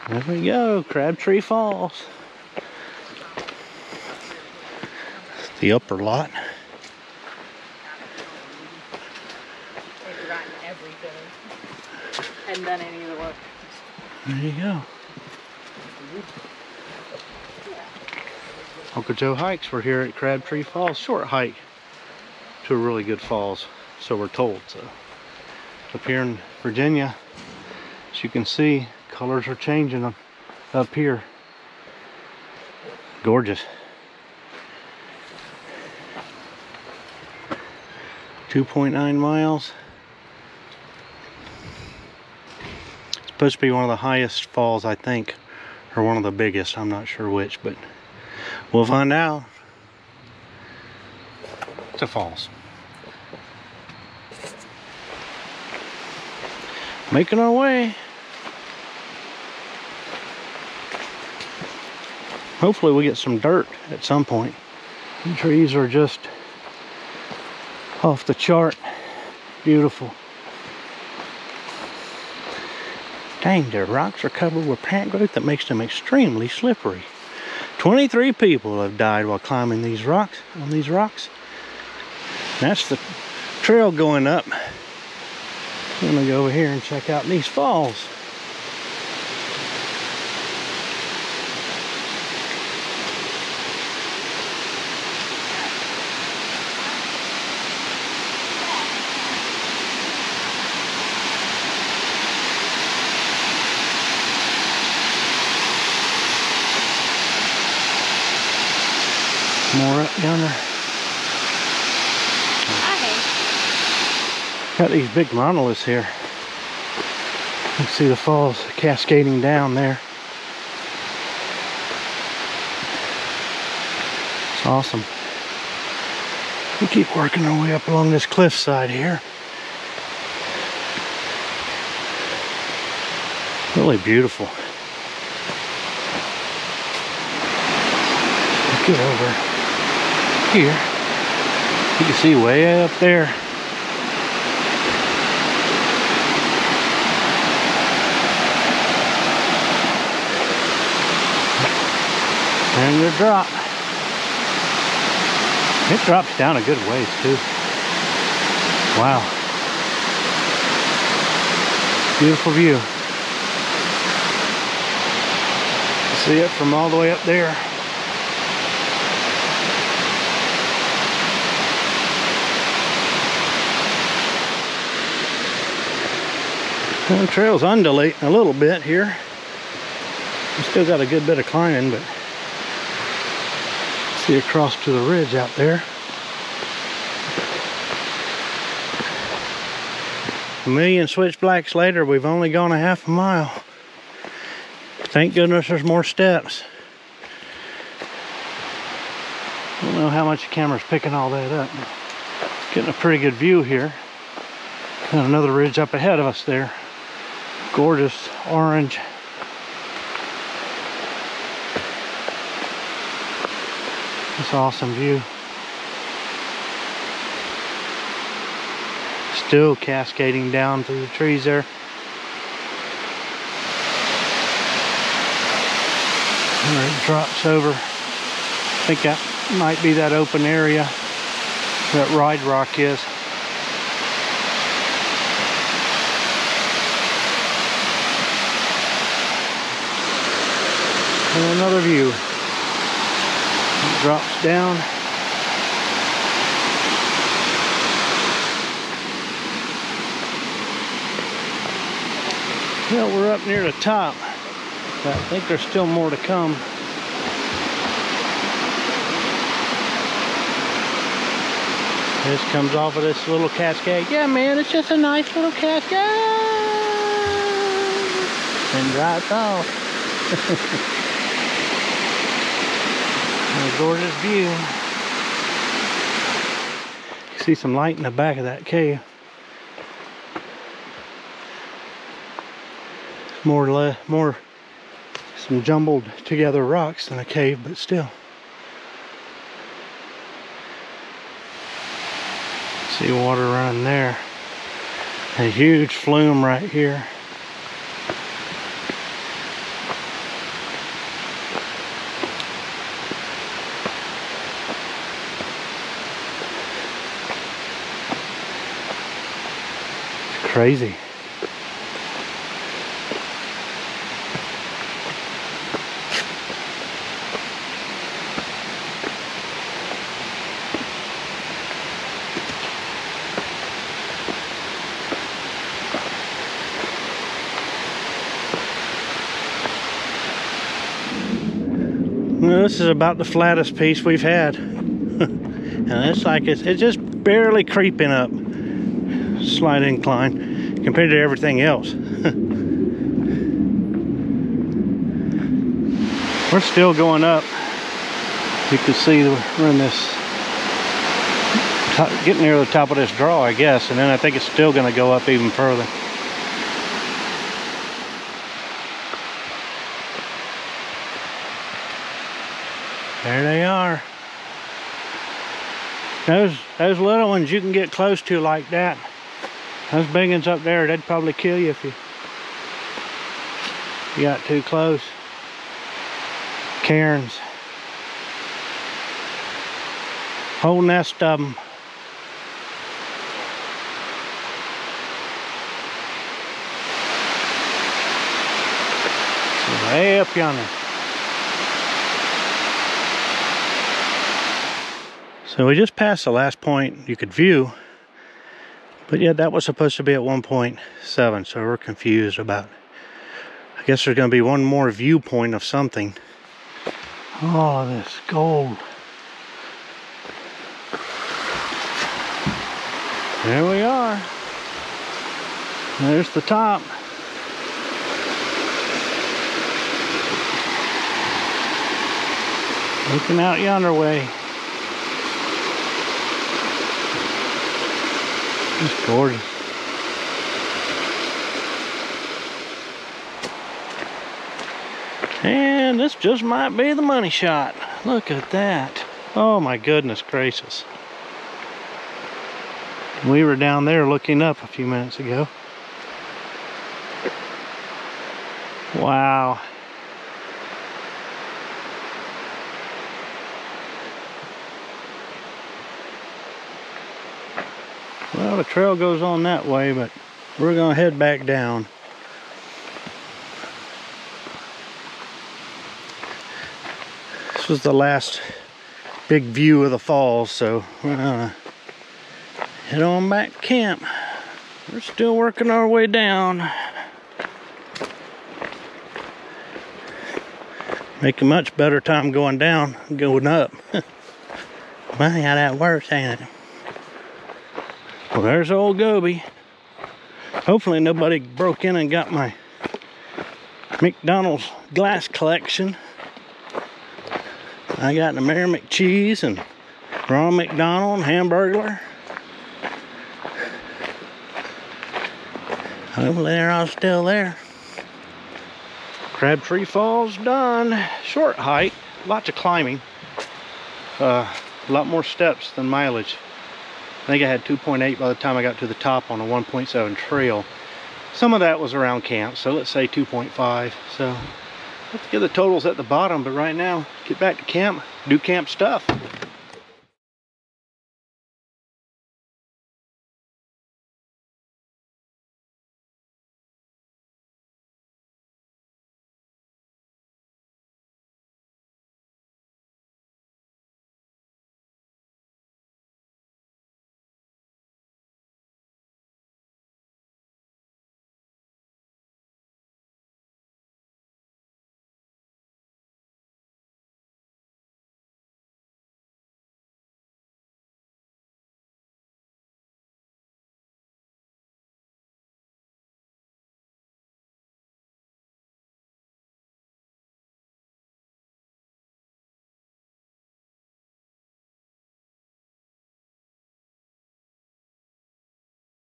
There we go, Crabtree Falls. The upper lot. They've forgotten everything. Hadn't done any of the work. There you go. Uncle Joe hikes. We're here at Crabtree Falls. Short hike to a really good falls, so we're told. So up here in Virginia, as you can see, colors are changing up here. Gorgeous. 2.9 miles. It's supposed to be one of the highest falls, I think, or one of the biggest. I'm not sure which, but we'll find out. It's a falls. Making our way. Hopefully we get some dirt at some point. The trees are just off the chart. Beautiful. Dang, their rocks are covered with plant growth that makes them extremely slippery. 23 people have died while climbing these rocks, on these rocks. That's the trail going up. I'm gonna go over here and check out these falls. More up yonder. Got these big monoliths here. You can see the falls cascading down there. It's awesome. We keep working our way up along this cliffside here. Really beautiful. Get over here. You can see way up there. And your drop. It drops down a good ways too. Wow. Beautiful view. See it from all the way up there. The trail's undulating a little bit here. We still got a good bit of climbing, but see across to the ridge out there. A million switchbacks later, we've only gone a half a mile. Thank goodness there's more steps. I don't know how much the camera's picking all that up. Getting a pretty good view here. Got another ridge up ahead of us there. Gorgeous orange. It's an awesome view. Still cascading down through the trees there. Where it drops over. I think that might be that open area that Ride Rock is. And another view. It drops down. Well, we're up near the top. But I think there's still more to come. This comes off of this little cascade. Yeah, man, it's just a nice little cascade. And drops off. A gorgeous view. You see some light in the back of that cave. More some jumbled together rocks than a cave, but still. See water running there. A huge flume right here. crazy. Well, this is about the flattest piece we've had. And it's like it's just barely creeping up. Slight incline compared to everything else. We're still going up. You can see we're in this, getting near the top of this draw, I guess, and then I think it's still going to go up even further. There they are. Those little ones you can get close to like that. Those big ones up there, they'd probably kill you if you got too close. Cairns. Whole nest of them. Way up yonder. So we just passed the last point you could view, but yeah, that was supposed to be at 1.7, so we're confused about, I guess there's going to be one more viewpoint of something. Oh, this gold. There we are. There's the top. Looking out yonder way. It's gorgeous. And this just might be the money shot. Look at that. Oh my goodness gracious. We were down there looking up a few minutes ago. Wow. Well, the trail goes on that way, but we're gonna head back down. This was the last big view of the falls, so we're gonna head on back to camp. We're still working our way down. Make a much better time going down than going up. Funny how that works, ain't it? Well, there's old Goby. Hopefully nobody broke in and got my McDonald's glass collection. I got the Mayor McCheese and Ronald McDonald and Hamburglar. Hopefully they're all still there. Crabtree Falls done. Short hike, lots of climbing. A lot more steps than mileage. I think I had 2.8 by the time I got to the top on a 1.7 trail. Some of that was around camp, so let's say 2.5. So let's get the totals at the bottom, but right now, get back to camp, do camp stuff.